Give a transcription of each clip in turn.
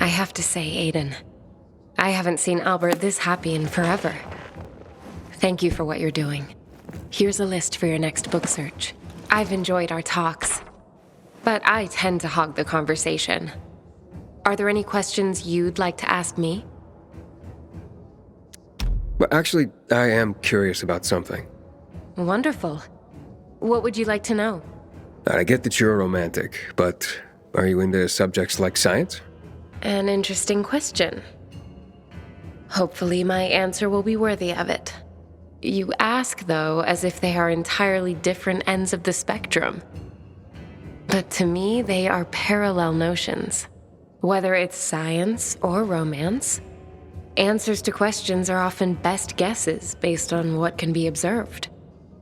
I have to say, Aiden, I haven't seen Albert this happy in forever. Thank you for what you're doing. Here's a list for your next book search. I've enjoyed our talks, but I tend to hog the conversation. Are there any questions you'd like to ask me? Well, actually, I am curious about something. Wonderful. What would you like to know? I get that you're a romantic, but are you into subjects like science? An interesting question. Hopefully my answer will be worthy of it. You ask, though, as if they are entirely different ends of the spectrum. But to me, they are parallel notions. Whether it's science or romance, answers to questions are often best guesses based on what can be observed.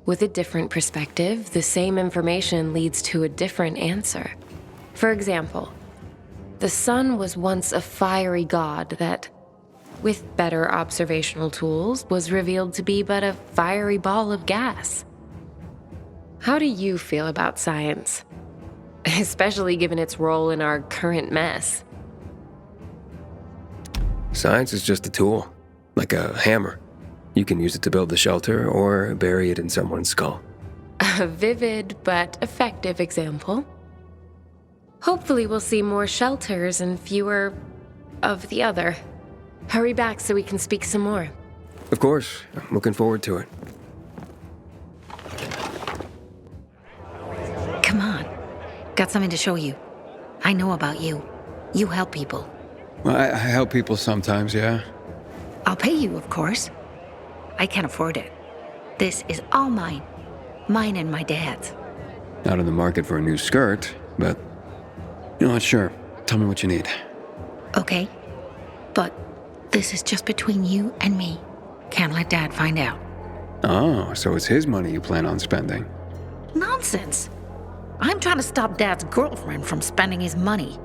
With a different perspective, the same information leads to a different answer. For example, the sun was once a fiery god that, with better observational tools, was revealed to be but a fiery ball of gas. How do you feel about science? Especially given its role in our current mess. Science is just a tool, like a hammer. You can use it to build a shelter or bury it in someone's skull. A vivid but effective example. Hopefully we'll see more shelters and fewer of the other. Hurry back so we can speak some more. Of course, I'm looking forward to it. Come on. Got something to show you. I know about you. You help people. Well, I help people sometimes, yeah. I'll pay you, of course. I can't afford it. This is all mine. Mine and my dad's. Not in the market for a new skirt, but... You know what, sure. Tell me what you need. Okay. But this is just between you and me. Can't let Dad find out. Oh, so it's his money you plan on spending. Nonsense. I'm trying to stop Dad's girlfriend from spending his money.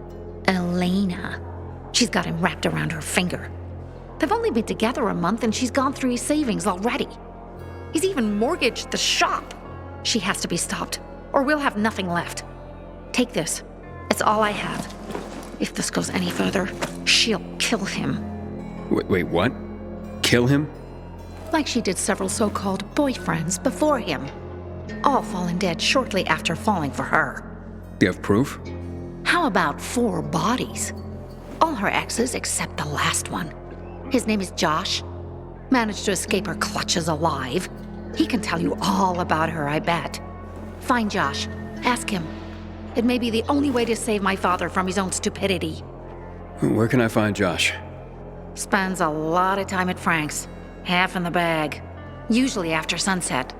Elena. She's got him wrapped around her finger. They've only been together a month and she's gone through his savings already. He's even mortgaged the shop. She has to be stopped, or we'll have nothing left. Take this. It's all I have. If this goes any further, she'll kill him. Wait, what? Kill him? Like she did several so-called boyfriends before him. All falling dead shortly after falling for her. Do you have proof? How about 4 bodies? All her exes except the last one. His name is Josh. Managed to escape her clutches alive. He can tell you all about her, I bet. Find Josh. Ask him. It may be the only way to save my father from his own stupidity. Where can I find Josh? Spends a lot of time at Frank's. Half in the bag. Usually after sunset.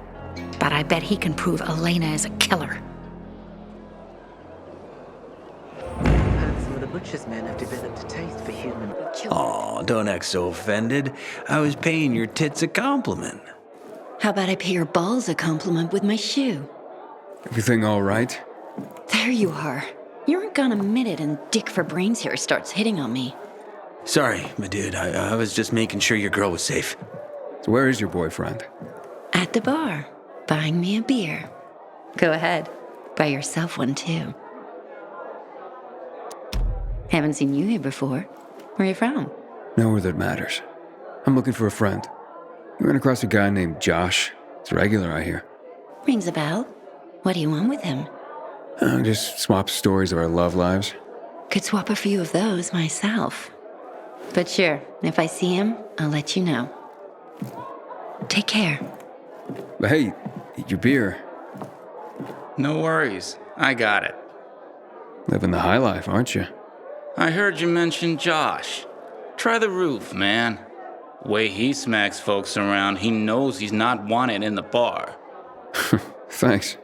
But I bet he can prove Elena is a killer. Some of the butcher's men have developed a taste for human children. Aw, don't act so offended. I was paying your tits a compliment. How about I pay your balls a compliment with my shoe? Everything all right? There you are. You aren't gone a minute and Dick for Brains here starts hitting on me. Sorry, my dude. I was just making sure your girl was safe. So where is your boyfriend? At the bar, buying me a beer. Go ahead, buy yourself one too. Haven't seen you here before. Where are you from? Nowhere that matters. I'm looking for a friend. I ran across a guy named Josh. It's regular, I hear. Rings a bell. What do you want with him? Just swap stories of our love lives. Could swap a few of those myself. But sure, if I see him, I'll let you know. Take care. But hey, your beer. No worries. I got it. Living the high life, aren't you? I heard you mention Josh. Try the roof, man. Way he smacks folks around, he knows he's not wanted in the bar. Thanks.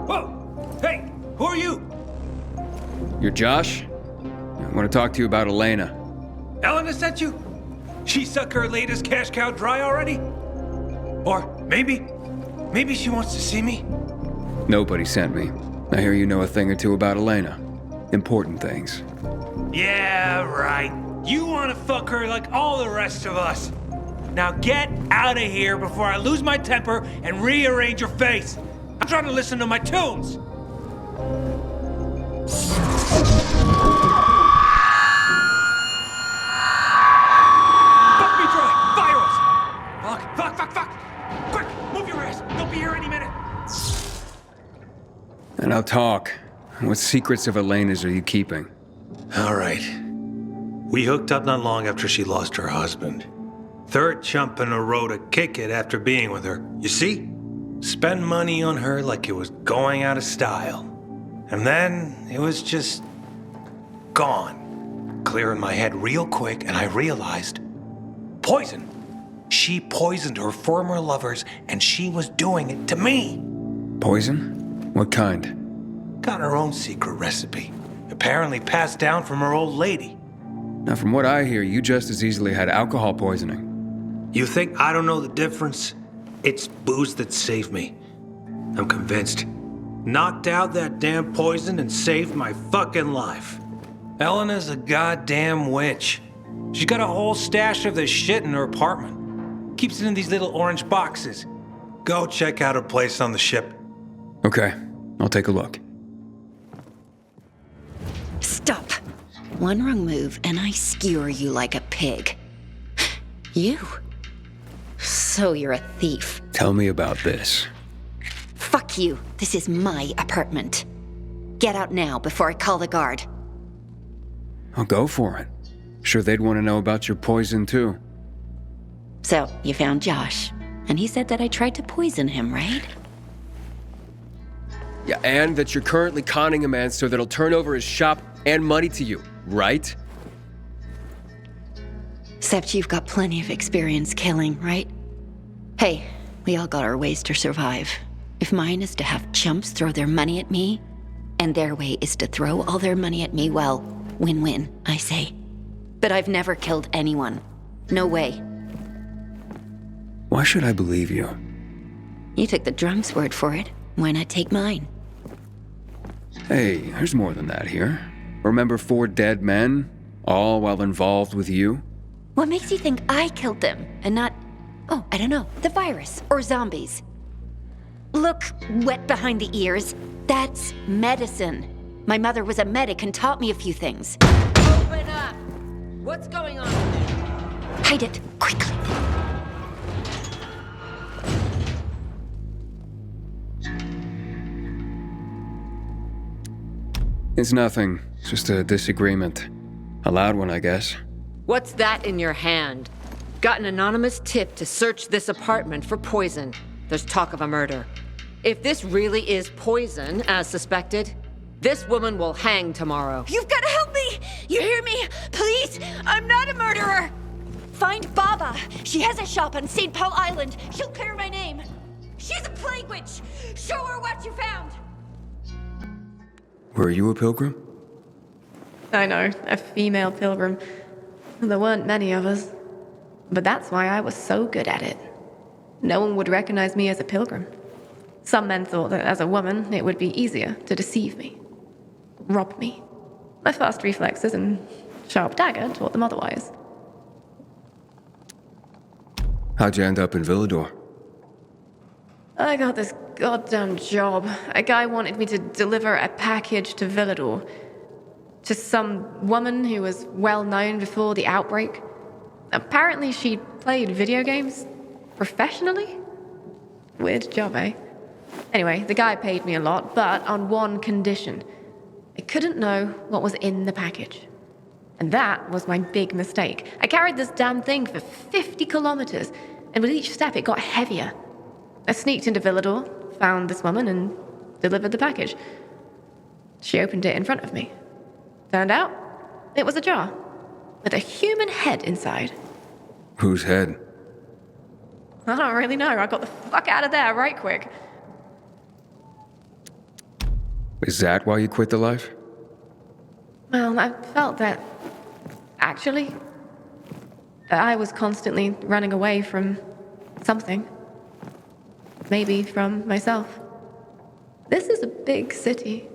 Whoa! Hey, who are you? You're Josh? I want to talk to you about Elena. Elena sent you? She sucked her latest cash cow dry already? Or maybe she wants to see me? Nobody sent me. I hear you know a thing or two about Elena. Important things. Yeah, right. You want to fuck her like all the rest of us. Now get out of here before I lose my temper and rearrange your face. I'm trying to listen to my tunes. Fuck me dry! Virus! Fuck! Quick, move your ass! They'll be here any minute. And now talk. What secrets of Elena's are you keeping? All right. We hooked up not long after she lost her husband. Third chump in a row to kick it after being with her. You see? Spend money on her like it was going out of style. And then it was just gone. Clearing my head real quick, and I realized poison. She poisoned her former lovers, and she was doing it to me. Poison? What kind? Got her own secret recipe. Apparently passed down from her old lady. Now, from what I hear, you just as easily had alcohol poisoning. You think I don't know the difference? It's booze that saved me. I'm convinced. Knocked out that damn poison and saved my fucking life. Elena's a goddamn witch. She's got a whole stash of this shit in her apartment. Keeps it in these little orange boxes. Go check out her place on the ship. Okay, I'll take a look. Stop. One wrong move and I skewer you like a pig. You? So you're a thief. Tell me about this. Fuck you. This is my apartment. Get out now before I call the guard. I'll go for it. Sure they'd want to know about your poison too. So, you found Josh, and he said that I tried to poison him, right? Yeah, and that you're currently conning a man so that he'll turn over his shop and money to you, right? Except you've got plenty of experience killing, right? Hey, we all got our ways to survive. If mine is to have chumps throw their money at me, and their way is to throw all their money at me, well, win-win, I say. But I've never killed anyone. No way. Why should I believe you? You took the drum's word for it. Why not take mine? Hey, there's more than that here. Remember 4 dead men, all while involved with you? What makes you think I killed them, and not, oh, I don't know, the virus or zombies? Look wet behind the ears. That's medicine. My mother was a medic and taught me a few things. Open up! What's going on? Hide it, quickly. It's nothing. It's just a disagreement. A loud one, I guess. What's that in your hand? Got an anonymous tip to search this apartment for poison. There's talk of a murder. If this really is poison, as suspected, this woman will hang tomorrow. You've got to help me! You hear me? Please! I'm not a murderer! Find Baba. She has a shop on St. Paul Island. She'll clear my name. She's a plague witch. Show her what you found. Were you a pilgrim? I know, a female pilgrim. There weren't many of us. But that's why I was so good at it. No one would recognize me as a pilgrim. Some men thought that as a woman, it would be easier to deceive me, rob me. My fast reflexes and sharp dagger taught them otherwise. How'd you end up in Villador? I got this goddamn job. A guy wanted me to deliver a package to Villador. To some woman who was well known before the outbreak. Apparently she played video games professionally? Weird job, eh? Anyway, the guy paid me a lot, but on one condition. I couldn't know what was in the package. And that was my big mistake. I carried this damn thing for 50 kilometers, and with each step it got heavier. I sneaked into Villador, found this woman, and delivered the package. She opened it in front of me. Turned out, it was a jar with a human head inside. Whose head? I don't really know. I got the fuck out of there right quick. Is that why you quit the life? Well, I felt that, actually, I was constantly running away from something. Maybe from myself. This is a big city.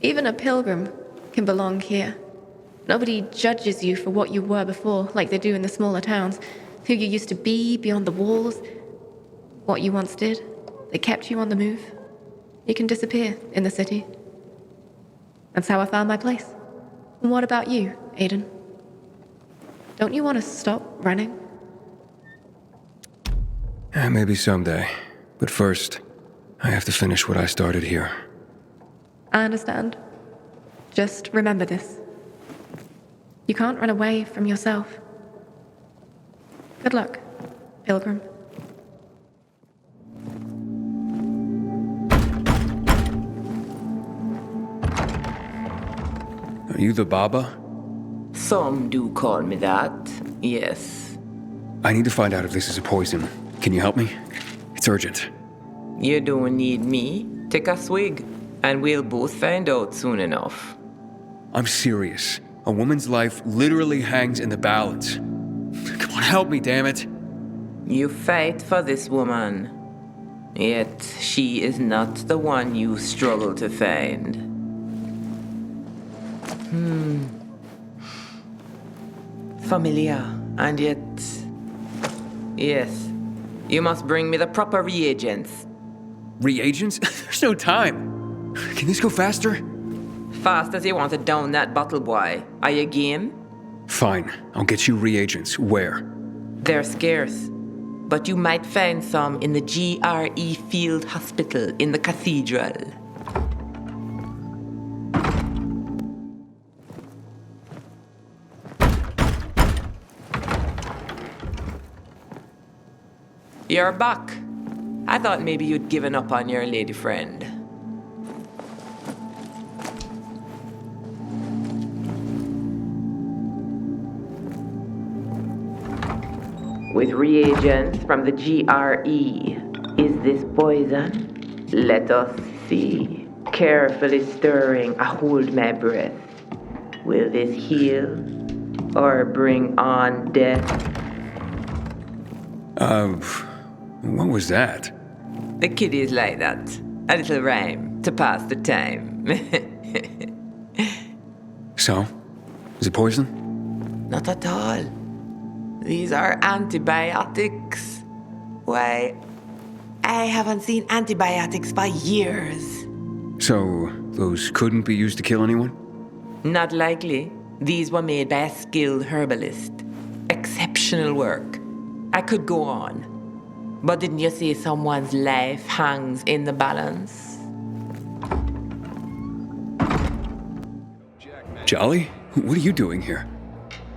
Even a pilgrim can belong here. Nobody judges you for what you were before, like they do in the smaller towns. who you used to be beyond the walls, what you once did, that kept you on the move. You can disappear in the city. That's how I found my place. And what about you, Aiden? Don't you want to stop running? Maybe someday. But first, I have to finish what I started here. I understand. Just remember this. You can't run away from yourself. Good luck, Pilgrim. Are you the Baba? Some do call me that, yes. I need to find out if this is a poison. Can you help me? It's urgent. You don't need me. Take a swig, and we'll both find out soon enough. I'm serious. A woman's life literally hangs in the balance. Come on, help me, damn it. You fight for this woman, yet she is not the one you struggle to find. Familiar, and yet... Yes, you must bring me the proper reagents. Reagents? There's no time. Can this go faster? Fast as you want to down that bottle, boy. Are you game? Fine, I'll get you reagents. Where? They're scarce, but you might find some in the GRE Field Hospital in the cathedral. You're back. I thought maybe you'd given up on your lady friend. With reagents from the GRE, is this poison? Let us see. Carefully stirring, I hold my breath. Will this heal or bring on death? What was that? The kiddies like that. A little rhyme to pass the time. So? Is it poison? Not at all. These are antibiotics. Why, I haven't seen antibiotics for years. So, those couldn't be used to kill anyone? Not likely. These were made by a skilled herbalist. Exceptional work. I could go on. But didn't you say someone's life hangs in the balance? Jolly? What are you doing here?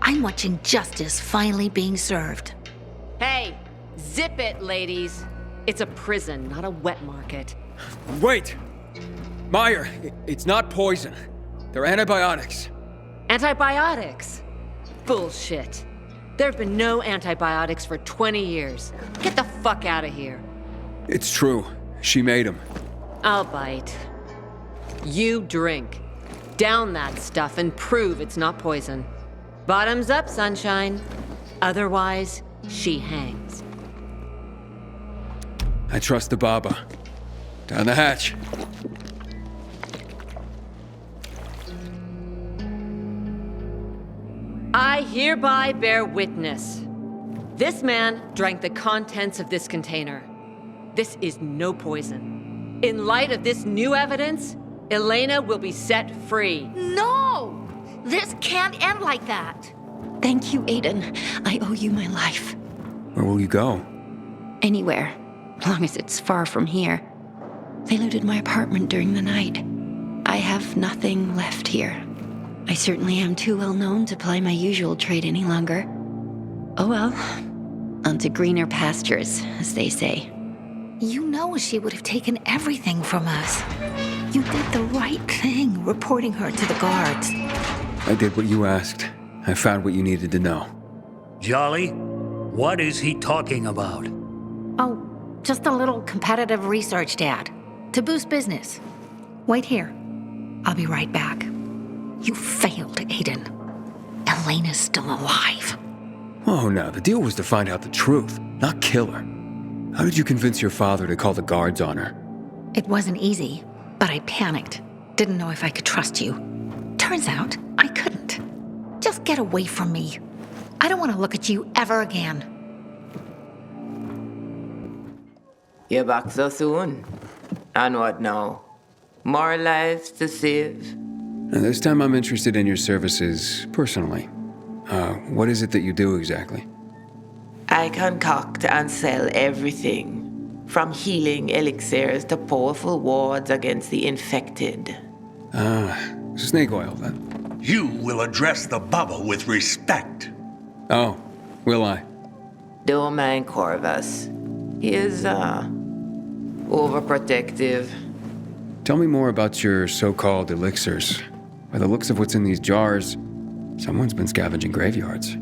I'm watching justice finally being served. Hey, zip it, ladies. It's a prison, not a wet market. Wait! Meyer, it's not poison. They're antibiotics. Antibiotics? Bullshit. There have been no antibiotics for 20 years. Get the fuck out of here. It's true. She made them. I'll bite. You drink. Down that stuff and prove it's not poison. Bottoms up, sunshine. Otherwise, she hangs. I trust the Baba. Down the hatch. I hereby bear witness. This man drank the contents of this container. This is no poison. In light of this new evidence, Elena will be set free. No! This can't end like that. Thank you, Aiden. I owe you my life. Where will you go? Anywhere, as long as it's far from here. They looted my apartment during the night. I have nothing left here. I certainly am too well known to ply my usual trade any longer. Oh well, on to greener pastures, as they say. You know she would have taken everything from us. You did the right thing, reporting her to the guards. I did what you asked. I found what you needed to know. Jolly, what is he talking about? Oh, just a little competitive research, Dad. To boost business. Wait here. I'll be right back. You failed, Aiden. Elena's still alive. Oh, no. The deal was to find out the truth, not kill her. How did you convince your father to call the guards on her? It wasn't easy, but I panicked. Didn't know if I could trust you. Turns out, I couldn't. Just get away from me. I don't want to look at you ever again. You're back so soon. And what now? More lives to save? Now, this time I'm interested in your services personally. What is it that you do exactly? I concoct and sell everything, from healing elixirs to powerful wards against the infected. Snake oil, then. You will address the Bubba with respect. Oh, will I? Don't mind Corvus. He is, overprotective. Tell me more about your so-called elixirs. By the looks of what's in these jars, someone's been scavenging graveyards.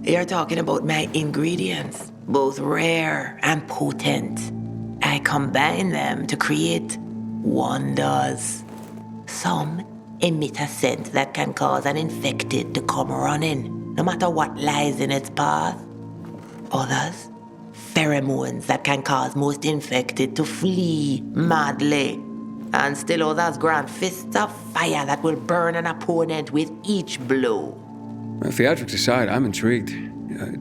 You're talking about my ingredients, both rare and potent. I combine them to create wonders. Some emit a scent that can cause an infected to come running, no matter what lies in its path. Others, pheromones that can cause most infected to flee madly. And still others grant fists of fire that will burn an opponent with each blow. Theatrics aside, I'm intrigued.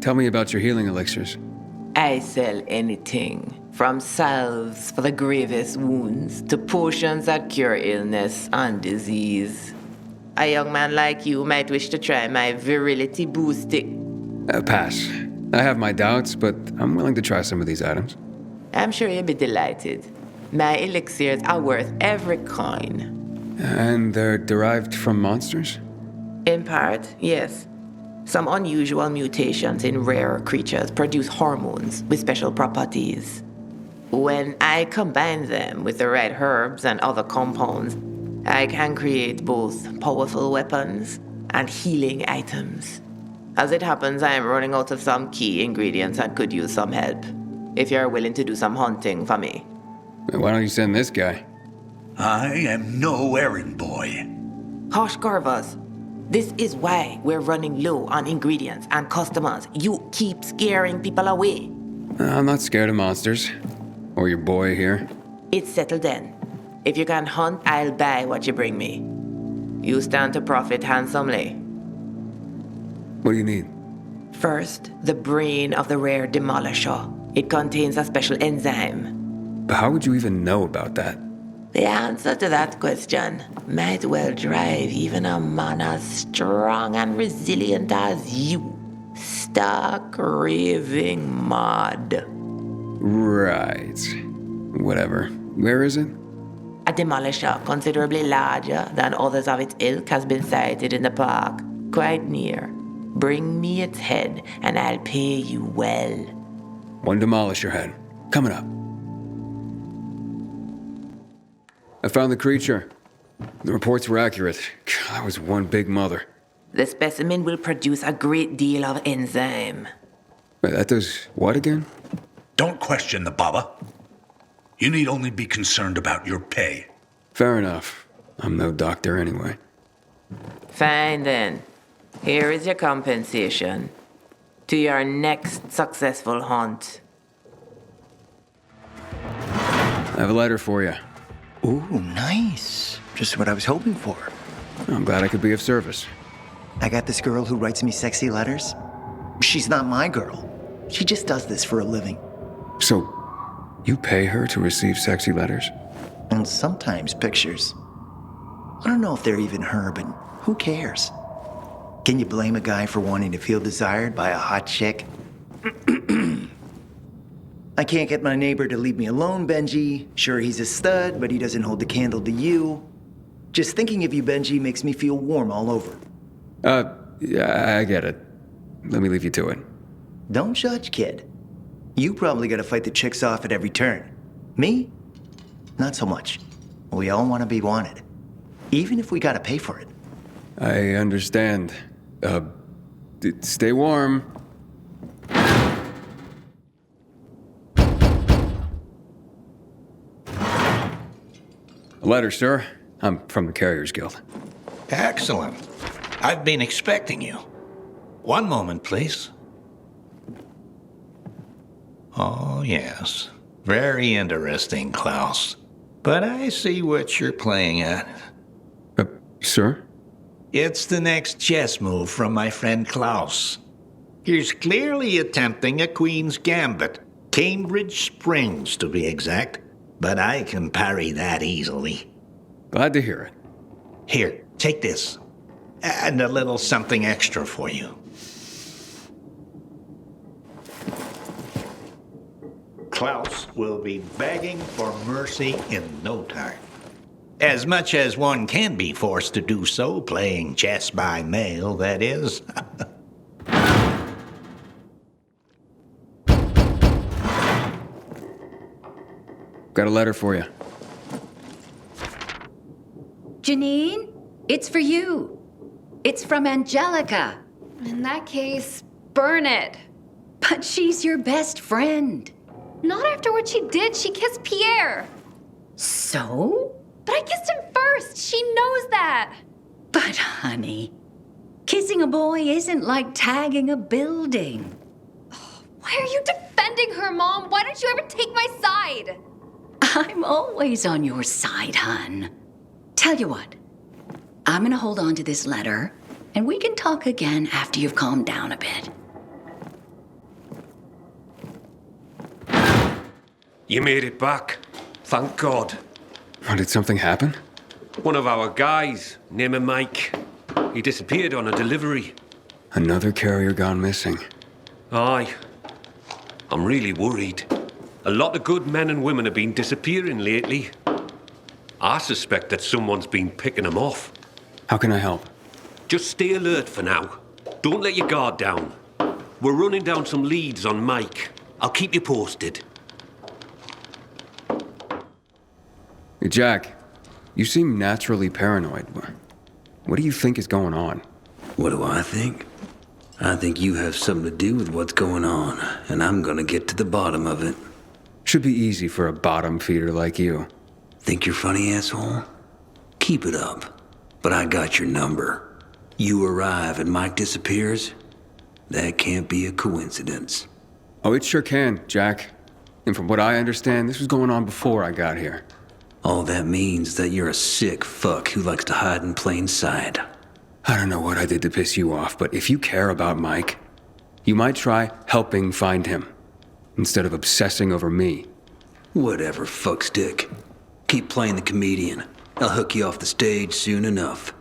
Tell me about your healing elixirs. I sell anything, from salves for the gravest wounds to potions that cure illness and disease. A young man like you might wish to try my virility boosting. Pass. I have my doubts, but I'm willing to try some of these items. I'm sure you'll be delighted. My elixirs are worth every coin. And they're derived from monsters? In part, yes. Some unusual mutations in rare creatures produce hormones with special properties. When I combine them with the right herbs and other compounds, I can create both powerful weapons and healing items. As it happens, I am running out of some key ingredients and could use some help. If you're willing to do some hunting for me. Why don't you send this guy? I am no errand boy. Hush, Corvus. This is why we're running low on ingredients and customers. You keep scaring people away. I'm not scared of monsters. Or your boy here. It's settled then. If you can hunt, I'll buy what you bring me. You stand to profit handsomely. What do you need? First, the brain of the rare demolisher. It contains a special enzyme. But how would you even know about that? The answer to that question might well drive even a man as strong and resilient as you stark raving mad. Right. Whatever. Where is it? A demolisher considerably larger than others of its ilk has been sighted in the park, quite near. Bring me its head, and I'll pay you well. One demolisher head. Coming up. I found the creature. The reports were accurate. That was one big mother. The specimen will produce a great deal of enzyme. Wait, that does what again? Don't question the Bubba. You need only be concerned about your pay. Fair enough. I'm no doctor anyway. Fine then. Here is your compensation. To your next successful hunt. I have a letter for you. Ooh, nice. Just what I was hoping for. I'm glad I could be of service. I got this girl who writes me sexy letters. She's not my girl. She just does this for a living. So, you pay her to receive sexy letters? And sometimes pictures. I don't know if they're even her, but who cares? Can you blame a guy for wanting to feel desired by a hot chick? I can't get my neighbor to leave me alone, Benji. Sure, he's a stud, but he doesn't hold the candle to you. Just thinking of you, Benji, makes me feel warm all over. Yeah, I get it. Let me leave you to it. Don't judge, kid. You probably gotta fight the chicks off at every turn. Me? Not so much. We all want to be wanted. Even if we gotta pay for it. I understand. Stay warm. A letter, sir. I'm from the Carriers Guild. Excellent. I've been expecting you. One moment, please. Oh, yes. Very interesting, Klaus. But I see what you're playing at. Sir? It's the next chess move from my friend Klaus. He's clearly attempting a queen's gambit. Cambridge Springs, to be exact. But I can parry that easily. Glad to hear it. Here, take this. And a little something extra for you. Klaus will be begging for mercy in no time. As much as one can be forced to do so, playing chess by mail, that is. Got a letter for you. Janine, it's for you. It's from Angelica. In that case, burn it. But she's your best friend. Not after what she did. She kissed Pierre. So? But I kissed him first. She knows that. But honey, kissing a boy isn't like tagging a building. Why are you defending her, Mom? Why don't you ever take my side? I'm always on your side, hon. Tell you what, I'm gonna hold on to this letter, and we can talk again after you've calmed down a bit. You made it back. Thank God. Oh, did something happen? One of our guys, name him Mike. He disappeared on a delivery. Another carrier gone missing. Aye. I'm really worried. A lot of good men and women have been disappearing lately. I suspect that someone's been picking them off. How can I help? Just stay alert for now. Don't let your guard down. We're running down some leads on Mike. I'll keep you posted. Hey, Jack, you seem naturally paranoid. What do you think is going on? What do I think? I think you have something to do with what's going on, and I'm gonna get to the bottom of it. Should be easy for a bottom feeder like you. Think you're funny, asshole? Keep it up. But I got your number. You arrive and Mike disappears? That can't be a coincidence. Oh, it sure can, Jack. And from what I understand, this was going on before I got here. All that means that you're a sick fuck who likes to hide in plain sight. I don't know what I did to piss you off, but if you care about Mike, you might try helping find him, instead of obsessing over me. Whatever, fuckstick. Keep playing the comedian. I'll hook you off the stage soon enough.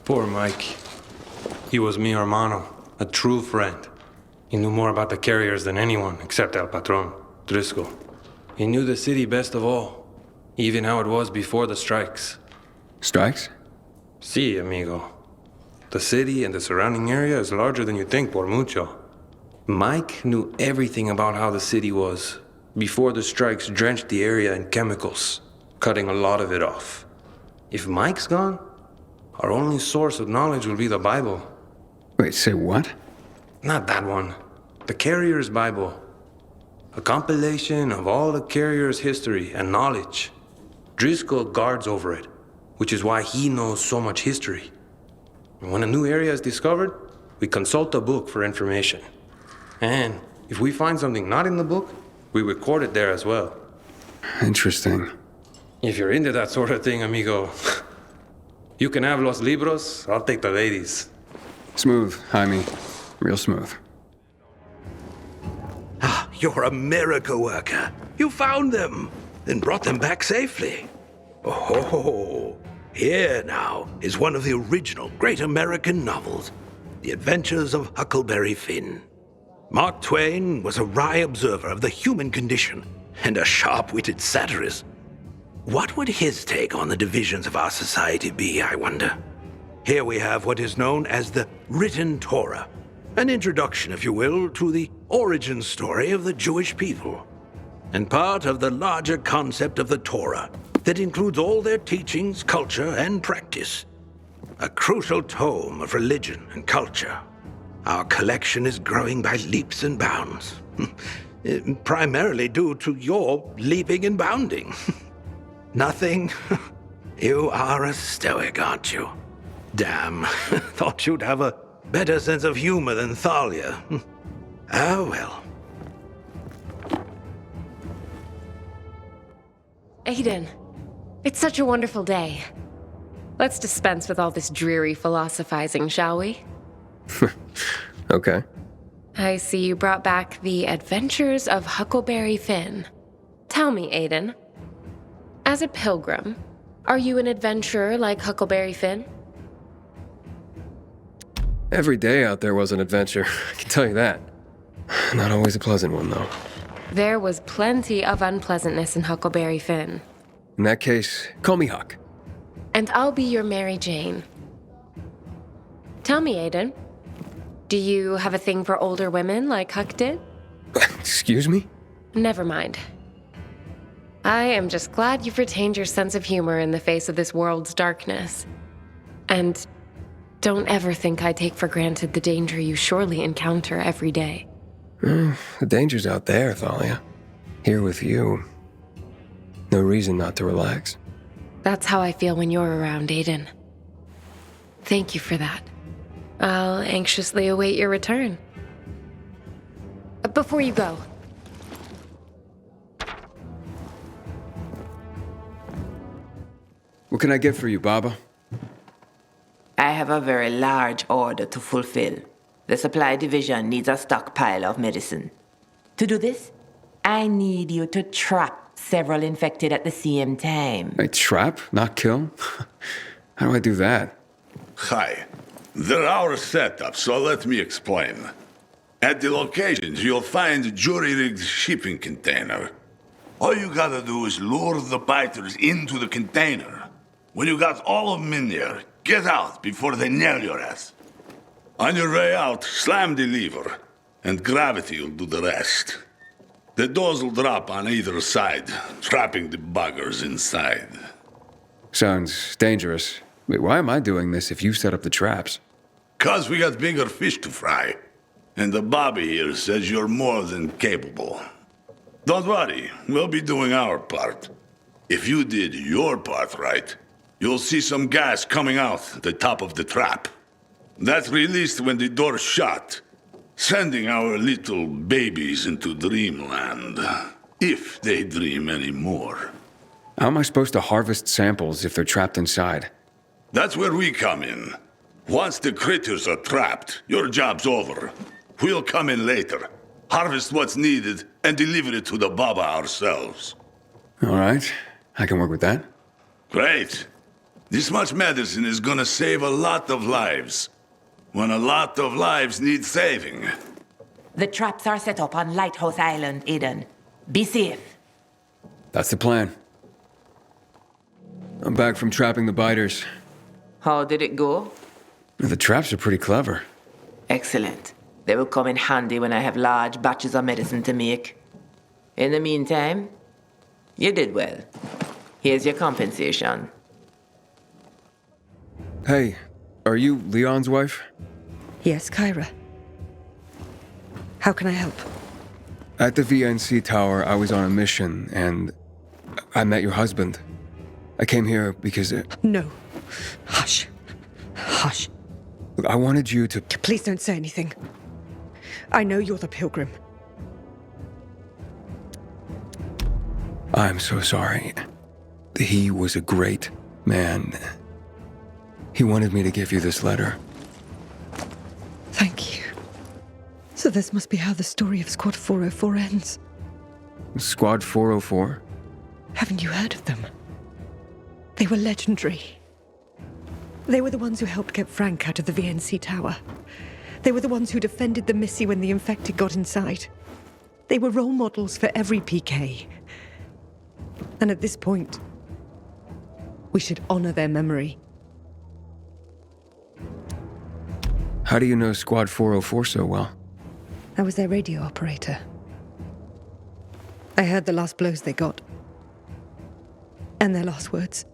Poor Mike. He was mi hermano, a true friend. He knew more about the carriers than anyone except El Patron, Driscoll. He knew the city best of all, even how it was before the strikes. Strikes? Si, amigo. The city and the surrounding area is larger than you think, por mucho. Mike knew everything about how the city was before the strikes drenched the area in chemicals, cutting a lot of it off. If Mike's gone, our only source of knowledge will be the Bible. Wait, say what? Not that one. The Carrier's Bible. A compilation of all the Carrier's history and knowledge. Driscoll guards over it, which is why he knows so much history. And when a new area is discovered, we consult the book for information. And if we find something not in the book, we record it there as well. Interesting. If you're into that sort of thing, amigo, you can have los libros, I'll take the ladies. Smooth, Jaime. Real smooth. Ah, you're a miracle worker. You found them and brought them back safely. Oh, here now is one of the original great American novels, The Adventures of Huckleberry Finn. Mark Twain was a wry observer of the human condition and a sharp-witted satirist. What would his take on the divisions of our society be, I wonder? Here we have what is known as the Written Torah, an introduction, if you will, to the origin story of the Jewish people, and part of the larger concept of the Torah that includes all their teachings, culture, and practice. A crucial tome of religion and culture. Our collection is growing by leaps and bounds, primarily due to your leaping and bounding. Nothing? You are a stoic, aren't you? Damn, thought you'd have a better sense of humor than Thalia. Oh well. Aiden, it's such a wonderful day. Let's dispense with all this dreary philosophizing, shall we? Okay. I see you brought back the Adventures of Huckleberry Finn. Tell me, Aiden, as a pilgrim, are you an adventurer like Huckleberry Finn? Every day out there was an adventure, I can tell you that. Not always a pleasant one, though. There was plenty of unpleasantness in Huckleberry Finn. In that case, call me Huck. And I'll be your Mary Jane. Tell me, Aiden, do you have a thing for older women like Huck did? Excuse me? Never mind. I am just glad you've retained your sense of humor in the face of this world's darkness. And don't ever think I take for granted the danger you surely encounter every day. The danger's out there, Thalia. Here with you. No reason not to relax. That's how I feel when you're around, Aiden. Thank you for that. I'll anxiously await your return. Before you go, What can I get for you, Baba? I have a very large order to fulfill. The supply division needs a stockpile of medicine. To do this, I need you to trap several infected at the same time. A trap, not kill? How do I do that? Hi. They're our setup, so let me explain. At the locations, you'll find a jury-rigged shipping container. All you gotta do is lure the biters into the container. When you got all of them in there, get out before they nail your ass. On your way out, slam the lever, and gravity will do the rest. The doors will drop on either side, trapping the buggers inside. Sounds dangerous. Wait, why am I doing this if you set up the traps? 'Cause we got bigger fish to fry. And the Bobby here says you're more than capable. Don't worry, we'll be doing our part. If you did your part right, you'll see some gas coming out the top of the trap. That's released when the door's shut, sending our little babies into dreamland. If they dream anymore. How am I supposed to harvest samples if they're trapped inside? That's where we come in. Once the critters are trapped, your job's over. We'll come in later, harvest what's needed, and deliver it to the Baba ourselves. All right, I can work with that. Great. This much medicine is gonna save a lot of lives. When a lot of lives need saving. The traps are set up on Lighthouse Island, Aiden. Be safe. That's the plan. I'm back from trapping the biters. How did it go? The traps are pretty clever. Excellent. They will come in handy when I have large batches of medicine to make. In the meantime, you did well. Here's your compensation. Hey, are you Leon's wife? Yes, Kyra. How can I help? At the VNC Tower, I was on a mission, and I met your husband. I came here because... No. Hush. Hush. Look, I wanted you to... Please don't say anything. I know you're the pilgrim. I'm so sorry. He was a great man. He wanted me to give you this letter. Thank you. So this must be how the story of Squad 404 ends. Squad 404? Haven't you heard of them? They were legendary. They were the ones who helped get Frank out of the VNC Tower. They were the ones who defended the Missy when the infected got inside. They were role models for every PK. And at this point, we should honor their memory. How do you know Squad 404 so well? I was their radio operator. I heard the last blows they got. And their last words.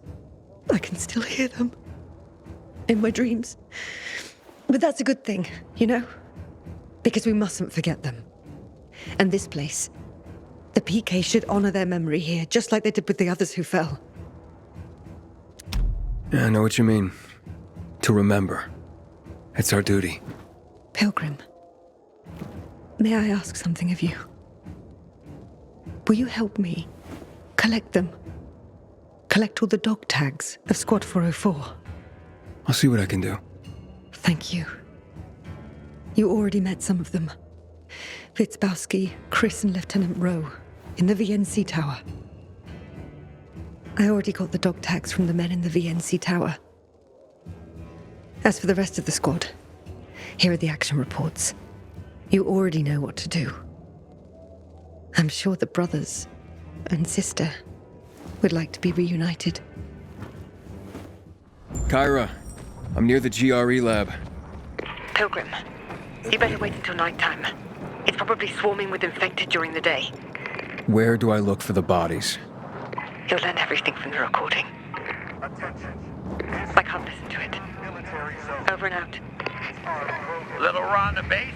I can still hear them. In my dreams. But that's a good thing, you know? Because we mustn't forget them. And this place, the PK should honor their memory here, just like they did with the others who fell. Yeah, I know what you mean. To remember. It's our duty. Pilgrim, may I ask something of you? Will you help me collect them? Collect all the dog tags of Squad 404? I'll see what I can do. Thank you. You already met some of them. Fitzbowski, Chris, and Lieutenant Rowe in the VNC Tower. I already got the dog tags from the men in the VNC Tower. As for the rest of the squad, here are the action reports. You already know what to do. I'm sure the brothers and sister would like to be reunited. Kyra, I'm near the GRE lab. Pilgrim, you better wait until nighttime. It's probably swarming with infected during the day. Where do I look for the bodies? You'll learn everything from the recording. I can't listen to it. Over and out. Little Ron to base?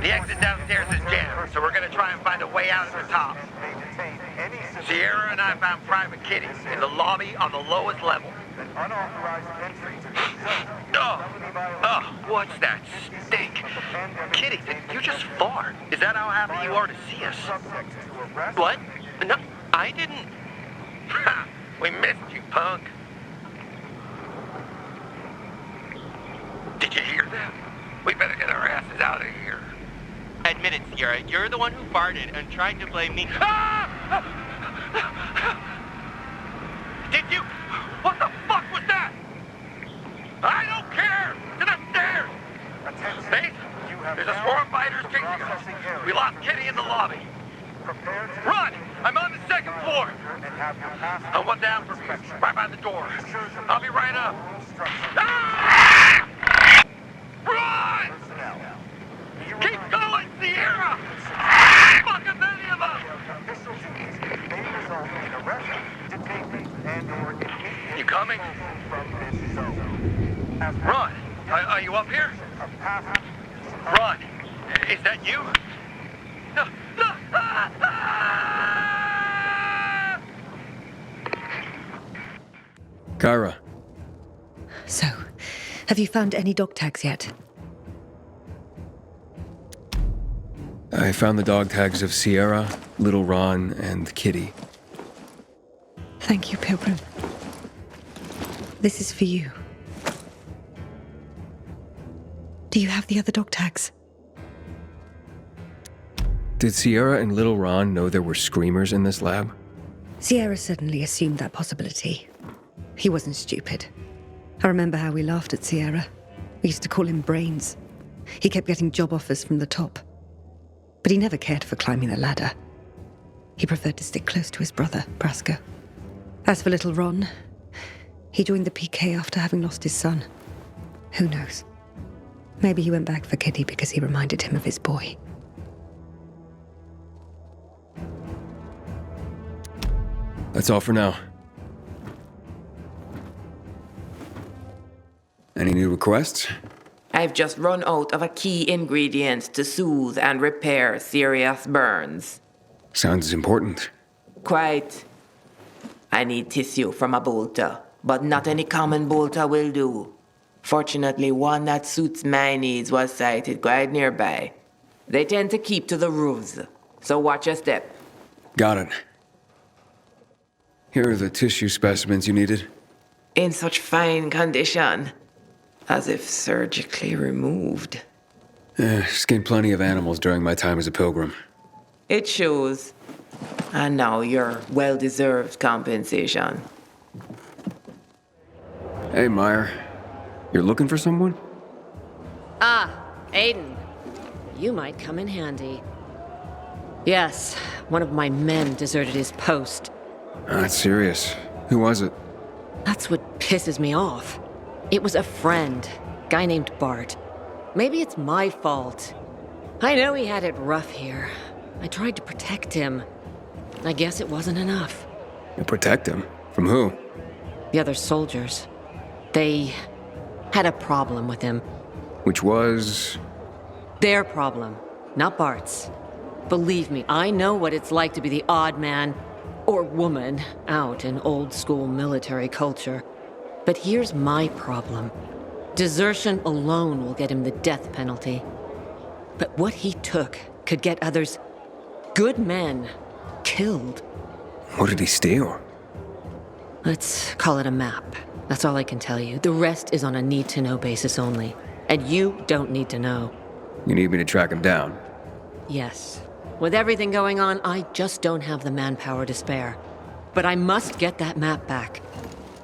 The exit downstairs is jammed, so we're gonna try and find a way out at the top. Sierra and I found Private Kitty in the lobby on the lowest level. What's that stink? Kitty, did you just fart? Is that how happy you are to see us? What? No, I didn't. We missed you, punk. Did you hear that? We better get our asses out of here. Admit it, Sierra. You're the one who farted and tried to blame me. Did you? What the fuck was that? I don't care! To the stairs! Base, there's a swarm of fighters chasing us. We lost Kitty in the lobby. Run! I'm on the second floor. One down for me, right by the door. I'll be right up. Ah! Run! Keep going, Sierra! Fucking many of them! You coming? Run! Are you up here? Run! Is that you? No! No! Kyra. So, have you found any dog tags yet? I found the dog tags of Sierra, Little Ron, and Kitty. Thank you, Pilgrim. This is for you. Do you have the other dog tags? Did Sierra and Little Ron know there were screamers in this lab? Sierra certainly assumed that possibility. He wasn't stupid. I remember how we laughed at Sierra. We used to call him Brains. He kept getting job offers from the top. But he never cared for climbing the ladder. He preferred to stick close to his brother, Brasco. As for little Ron, he joined the PK after having lost his son. Who knows? Maybe he went back for Kitty because he reminded him of his boy. That's all for now. Any new requests? I've just run out of a key ingredient to soothe and repair serious burns. Sounds important. Quite. I need tissue from a bolter, but not any common bolter will do. Fortunately, one that suits my needs was sighted quite nearby. They tend to keep to the roofs, so watch your step. Got it. Here are the tissue specimens you needed. In such fine condition, as if surgically removed. Skinned plenty of animals during my time as a pilgrim. It shows. And now your well-deserved compensation. Hey, Meyer. You're looking for someone? Ah, Aiden. You might come in handy. Yes, one of my men deserted his post. That's serious. Who was it? That's what pisses me off. It was a friend, guy named Bart. Maybe it's my fault. I know he had it rough here. I tried to protect him. I guess it wasn't enough. You protect him? From who? The other soldiers. They had a problem with him. Which was? Their problem, not Bart's. Believe me, I know what it's like to be the odd man or woman out in old-school military culture. But here's my problem. Desertion alone will get him the death penalty. But what he took could get others, good men, killed. What did he steal? Let's call it a map. That's all I can tell you. The rest is on a need-to-know basis only. And you don't need to know. You need me to track him down? Yes. With everything going on, I just don't have the manpower to spare. But I must get that map back.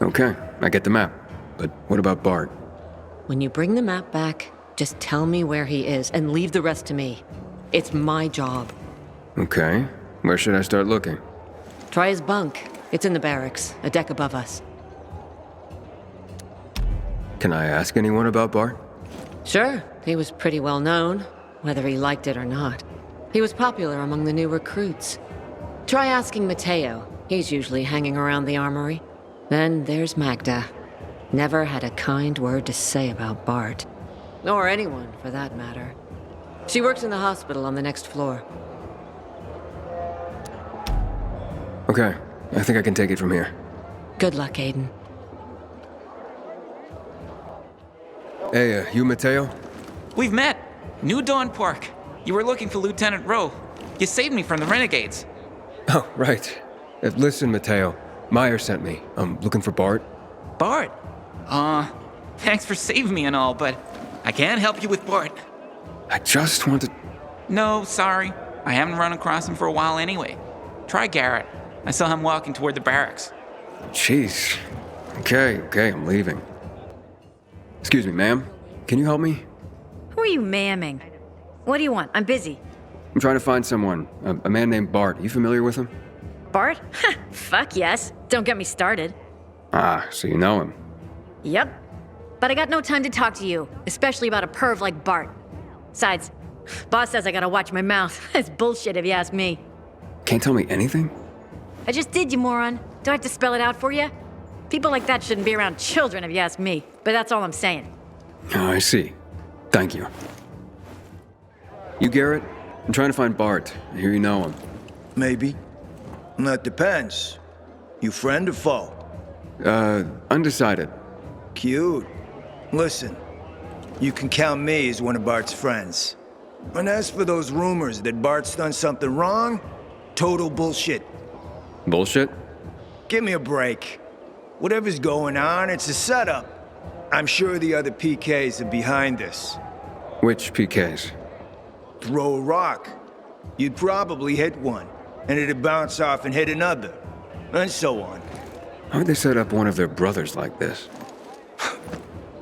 Okay, I get the map. But what about Bart? When you bring the map back, just tell me where he is and leave the rest to me. It's my job. Okay, where should I start looking? Try his bunk. It's in the barracks, a deck above us. Can I ask anyone about Bart? Sure, he was pretty well known, whether he liked it or not. He was popular among the new recruits. Try asking Mateo. He's usually hanging around the armory. Then there's Magda. Never had a kind word to say about Bart. Or anyone, for that matter. She works in the hospital on the next floor. Okay, I think I can take it from here. Good luck, Aiden. Hey, you Mateo? We've met. New Dawn Park. You were looking for Lieutenant Rowe. You saved me from the renegades. Oh, right. Listen, Mateo. Meyer sent me. I'm looking for Bart. Bart? Thanks for saving me and all, but I can't help you with Bart. I just wanted... No, sorry. I haven't run across him for a while anyway. Try Garrett. I saw him walking toward the barracks. Jeez. Okay, I'm leaving. Excuse me, ma'am. Can you help me? Who are you mamming? What do you want? I'm busy. I'm trying to find someone. A man named Bart. You familiar with him? Bart? Fuck yes. Don't get me started. Ah, so you know him. Yep. But I got no time to talk to you, especially about a perv like Bart. Besides, boss says I gotta watch my mouth. That's bullshit if you ask me. Can't tell me anything? I just did, you moron. Do I have to spell it out for you? People like that shouldn't be around children if you ask me, but that's all I'm saying. Oh, I see. Thank you. You Garrett? I'm trying to find Bart. I hear you know him. Maybe. That depends. You friend or foe? Undecided. Cute. Listen, you can count me as one of Bart's friends. And as for those rumors that Bart's done something wrong, total bullshit. Bullshit? Give me a break. Whatever's going on, it's a setup. I'm sure the other PKs are behind this. Which PKs? Throw a rock. You'd probably hit one, and it'd bounce off and hit another, and so on. How would they set up one of their brothers like this?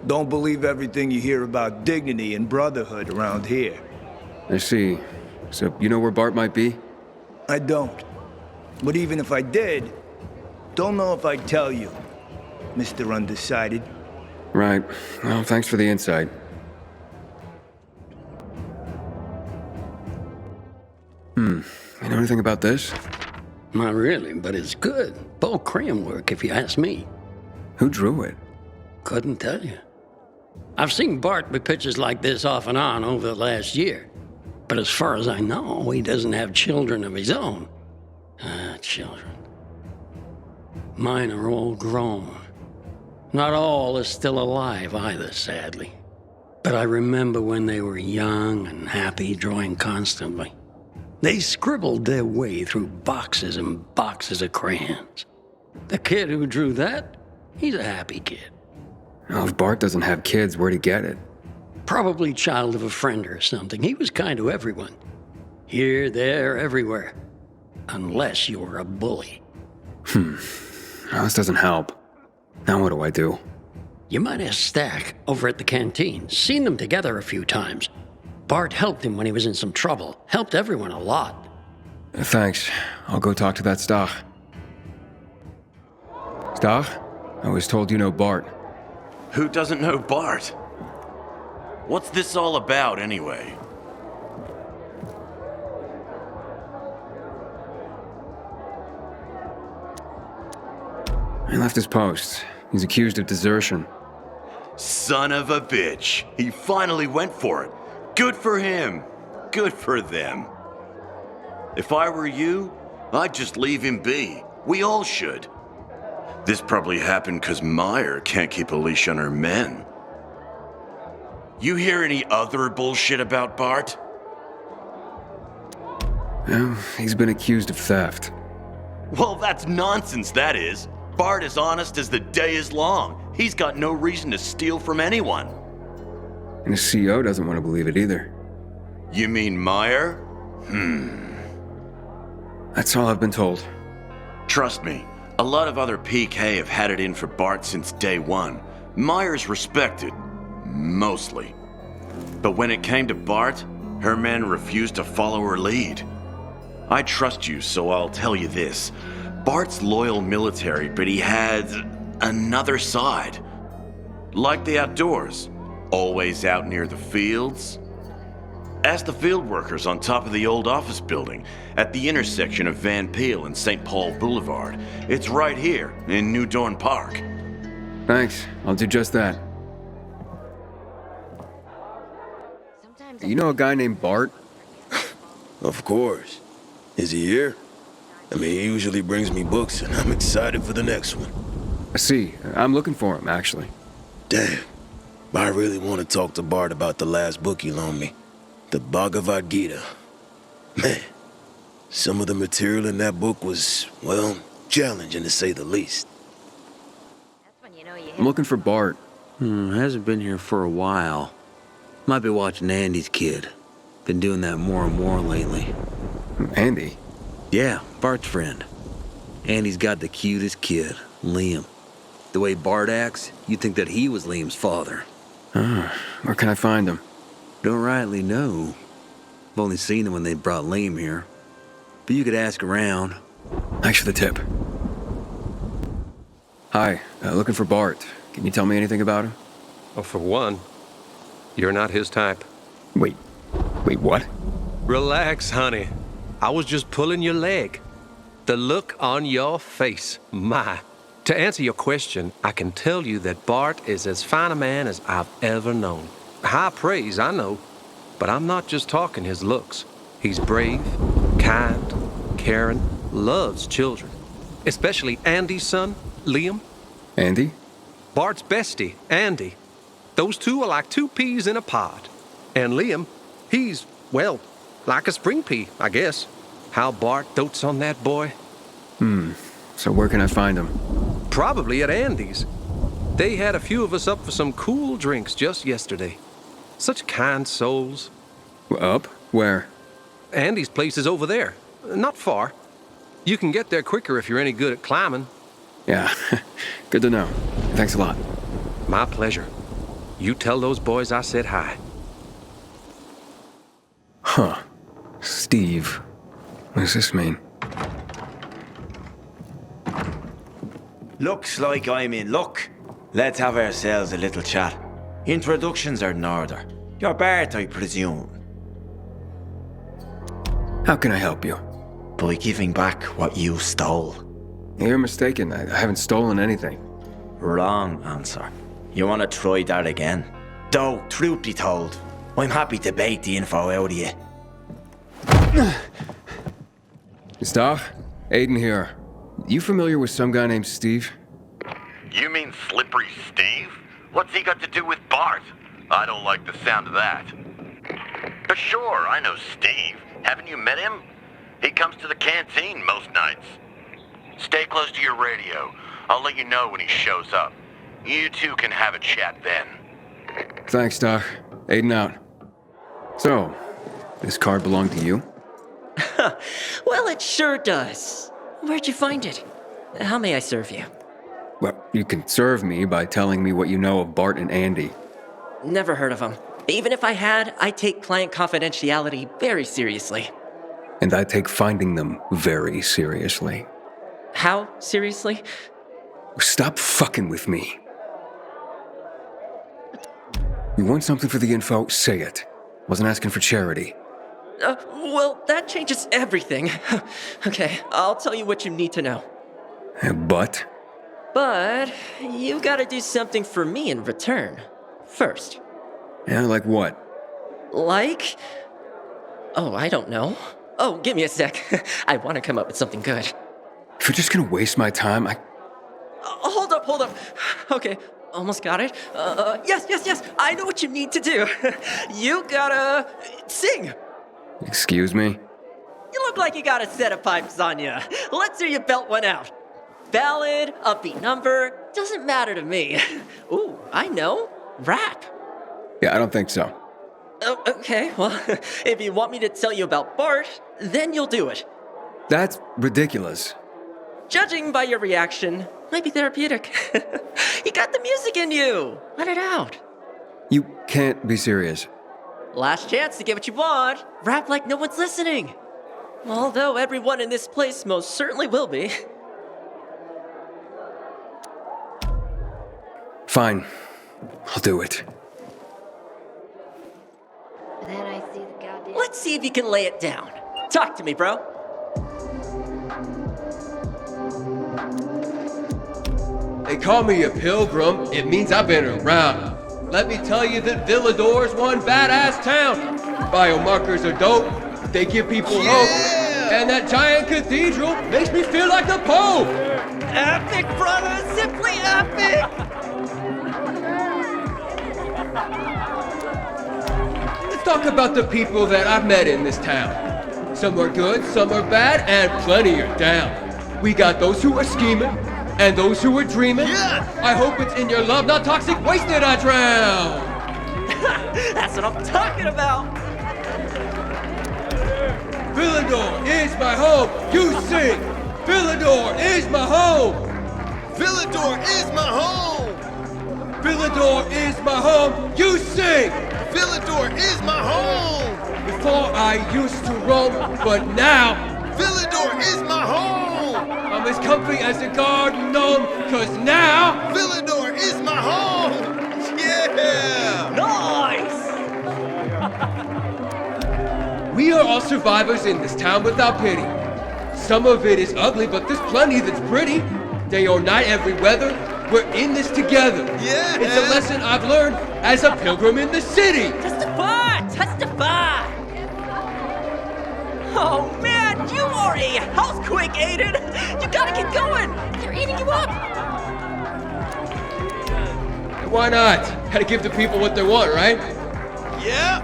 Don't believe everything you hear about dignity and brotherhood around here. I see. So you know where Bart might be? I don't. But even if I did, don't know if I'd tell you, Mr. Undecided. Right. Well, thanks for the insight. You know anything about this? Not really, but it's good. Bo Cram work, if you ask me. Who drew it? Couldn't tell you. I've seen Bart with pictures like this off and on over the last year. But as far as I know, he doesn't have children of his own. Children. Mine are all grown. Not all is still alive either, sadly. But I remember when they were young and happy, drawing constantly. They scribbled their way through boxes and boxes of crayons. The kid who drew that, he's a happy kid. Well, if Bart doesn't have kids, where'd he get it? Probably child of a friend or something. He was kind to everyone. Here, there, everywhere. Unless you were a bully. Well, this doesn't help. Now what do I do? You might ask Stack over at the canteen. Seen them together a few times. Bart helped him when he was in some trouble. Helped everyone a lot. Thanks. I'll go talk to that Stach. Stach? I was told you know Bart. Who doesn't know Bart? What's this all about, anyway? He left his post. He's accused of desertion. Son of a bitch. He finally went for it. Good for him. Good for them. If I were you, I'd just leave him be. We all should. This probably happened because Meyer can't keep a leash on her men. You hear any other bullshit about Bart? Well, he's been accused of theft. Well, that's nonsense, that is. Bart is honest as the day is long. He's got no reason to steal from anyone. And his CO doesn't want to believe it either. You mean Meyer? That's all I've been told. Trust me, a lot of other PK have had it in for Bart since day one. Myers respected, mostly. But when it came to Bart, her men refused to follow her lead. I trust you, so I'll tell you this. Bart's loyal military, but he had another side. Like the outdoors, always out near the fields. Ask the field workers on top of the old office building at the intersection of Van Peel and St. Paul Boulevard. It's right here in New Dorn Park. Thanks, I'll do just that. You know a guy named Bart? Of course. Is he here? I mean, he usually brings me books, and I'm excited for the next one. I see. I'm looking for him, actually. Damn. I really want to talk to Bart about the last book he loaned me. The Bhagavad Gita. Man, some of the material in that book was, well, challenging to say the least. I'm looking for Bart. Hasn't been here for a while. Might be watching Andy's kid. Been doing that more and more lately. Andy? Yeah, Bart's friend. Andy's got the cutest kid, Liam. The way Bart acts, you'd think that he was Liam's father. Where can I find him? Don't rightly know. I've only seen him when they brought Liam here. But you could ask around. Thanks for the tip. Hi, looking for Bart. Can you tell me anything about him? Oh, for one, you're not his type. Wait, what? Relax, honey. I was just pulling your leg. The look on your face, my. To answer your question, I can tell you that Bart is as fine a man as I've ever known. High praise, I know, but I'm not just talking his looks. He's brave, kind, caring, loves children. Especially Andy's son, Liam. Andy? Bart's bestie, Andy. Those two are like two peas in a pod. And Liam, he's, well, like a spring pea, I guess. How Bart dotes on that boy. So where can I find him? Probably at Andy's. They had a few of us up for some cool drinks just yesterday. Such kind souls. Up? Where? Andy's place is over there. Not far. You can get there quicker if you're any good at climbing. Yeah, good to know. Thanks a lot. My pleasure. You tell those boys I said hi. Huh. Steve. What does this mean? Looks like I'm in luck. Let's have ourselves a little chat. Introductions are in order. You're Bart, I presume. How can I help you? By giving back what you stole. You're mistaken. I haven't stolen anything. Wrong answer. You want to try that again? Though, truth be told, I'm happy to bait the info out of you. Gustav? Aiden here. You familiar with some guy named Steve? You mean Slippery Steve? What's he got to do with Bart? I don't like the sound of that. But sure, I know Steve. Haven't you met him? He comes to the canteen most nights. Stay close to your radio. I'll let you know when he shows up. You two can have a chat then. Thanks, Doc. Aiden out. So, this card belong to you? Well, it sure does. Where'd you find it? How may I serve you? Well, you can serve me by telling me what you know of Bart and Andy. Never heard of them. Even if I had, I take client confidentiality very seriously. And I take finding them very seriously. How seriously? Stop fucking with me. You want something for the info? Say it. Wasn't asking for charity. Well, that changes everything. Okay, I'll tell you what you need to know. But? But you gotta do something for me in return. First. Yeah, like what? Like? Oh, I don't know. Oh, give me a sec. I want to come up with something good. If you're just gonna waste my time, Hold up. Okay, almost got it. Yes. I know what you need to do. You gotta sing. Excuse me? You look like you got a set of pipes on you. Let's hear you belt one out. Ballad, upbeat number, doesn't matter to me. Ooh, I know. Rap. Yeah, I don't think so. Oh, okay, well, if you want me to tell you about Bart, then you'll do it. That's ridiculous. Judging by your reaction, might be therapeutic. You got the music in you. Let it out. You can't be serious. Last chance to get what you want. Rap like no one's listening. Although everyone in this place most certainly will be. Fine. I'll do it. Let's see if you can lay it down. Talk to me, bro. They call me a pilgrim, it means I've been around. Let me tell you that Villador's one badass town. Biomarkers are dope, they give people hope. And that giant cathedral makes me feel like the Pope. Epic, brother, simply epic! Let's talk about the people that I've met in this town. Some are good, some are bad, and plenty are down. We got those who are scheming, and those who are dreaming. I hope it's in your love, not toxic waste that I drown. That's what I'm talking about. Villador is my home. You sing. Villador is my home. Villador is my home. Villador is my home. You sing. Villador is my home. Before I used to roam, but now Villador is my home. I'm as comfy as a garden gnome, cause now Villador is my home! Yeah! Nice! We are all survivors in this town without pity. Some of it is ugly, but there's plenty that's pretty. Day or night, every weather, we're in this together. Yeah! It's a lesson I've learned as a pilgrim in the city. Testify! Testify! Oh man, you are a housequake, Aiden! You gotta keep going! They're eating you up! Why not? Gotta give the people what they want, right? Yeah!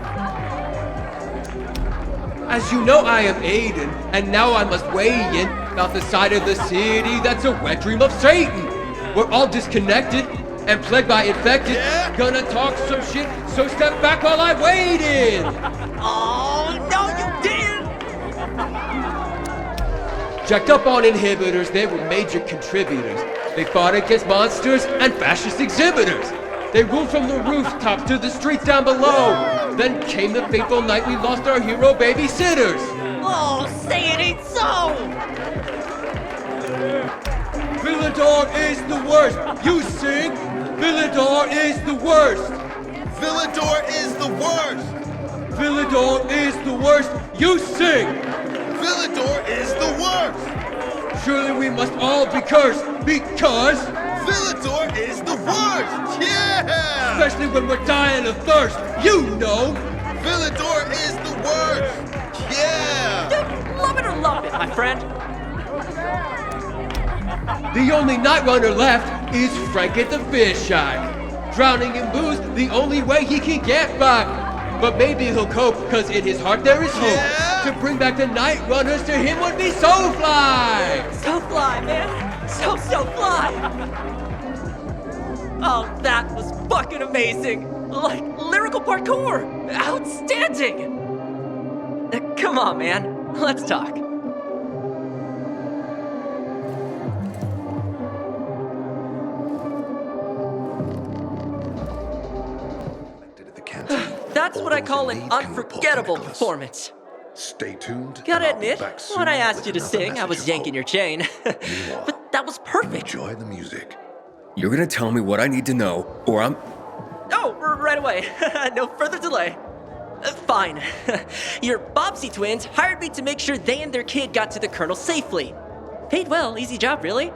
As you know, I am Aiden, and now I must weigh in about the side of the city that's a wet dream of Satan. We're all disconnected and plagued by infected. Yeah. Gonna talk some shit, so step back while I wait in. Oh, no, you didn't! Jacked up on inhibitors, they were major contributors. They fought against monsters and fascist exhibitors. They ruled from the rooftops to the streets down below. Then came the fateful night we lost our hero babysitters. Oh, say it ain't so! Villador is the worst. You sing. Villador is the worst. Villador is the worst. Villador is the worst. You sing. Villador is the worst. Surely we must all be cursed because Villador is the worst. Yeah. Especially when we're dying of thirst. You know. Villador is the worst. Yeah. Dude, love it or lump it, my friend. The only night runner left is Frank at the fish eye. Drowning in booze, the only way he can get by. But maybe he'll cope, cause in his heart there is hope. To bring back the night runners to him would be so fly. So fly, man. So fly. Oh, that was fucking amazing. Like lyrical parkour. Outstanding. Come on, man. Let's talk. That's what I call an unforgettable performance. Stay tuned. Gotta admit, when I asked you to sing, I was yanking your chain. But that was perfect. Enjoy the music. You're gonna tell me what I need to know, or I'm... Oh, right away. No further delay. Fine. Your Bobbsey twins hired me to make sure they and their kid got to the Colonel safely. Paid well, easy job, really.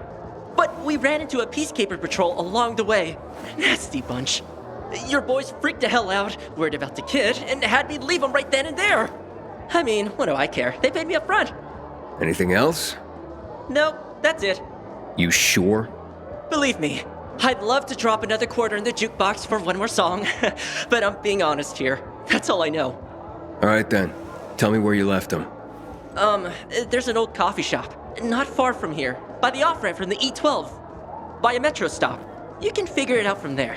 But we ran into a peacekeeper patrol along the way. Nasty bunch. Your boys freaked the hell out, worried about the kid, and had me leave them right then and there. I mean, what do I care? They paid me up front. Anything else? Nope, that's it. You sure? Believe me, I'd love to drop another quarter in the jukebox for one more song, but I'm being honest here. That's all I know. All right then. Tell me where you left them. There's an old coffee shop, not far from here, by the off-ramp from the E12, by a metro stop. You can figure it out from there.